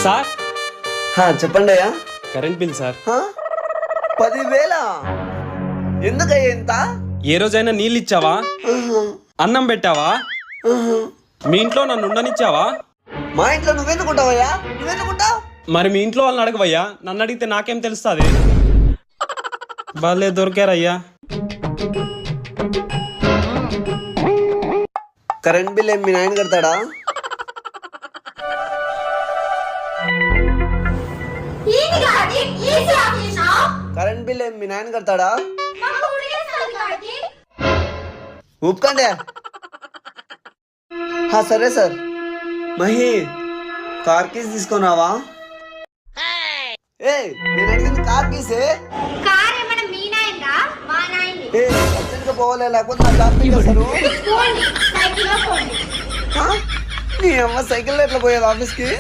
Sir చెప్పండి అయ్యా. Current bill sir. 10,000 ఎందుకయ్యా ఇంత? ఏ రోజైనా నీళ్ళు ఇచ్చావా? అన్నం పెట్టావా? మీ ఇంట్లో నన్ను ఉండనిచ్చావా? మా ఇంట్లో నువ్వెందుకుంటావయ్యా? నువ్వెందుకుంటావు? మరి మీ ఇంట్లో వాళ్ళని అడగవయ్యా, నన్ను అడిగితే నాకేం తెలుస్తుంది? బాలే దొరికారయ్యా. కరెంట్ బిల్ ఏం మీ నాయన కడతాడా? కరెంట్ బిల్ ఏం మీ నాయన కడతాడా? ఊపుకోండి. సరే సార్. మహి, కార్ కీస్ తీసుకున్నావా? నేను అడిగింది కార్ కీసే. అర్జెంట్గా పోవాలి, లేకపోతే నా కార్ తీసేస్తారు. నీ అమ్మ సైకిల్లో ఎట్లా పోయేది ఆఫీస్కి?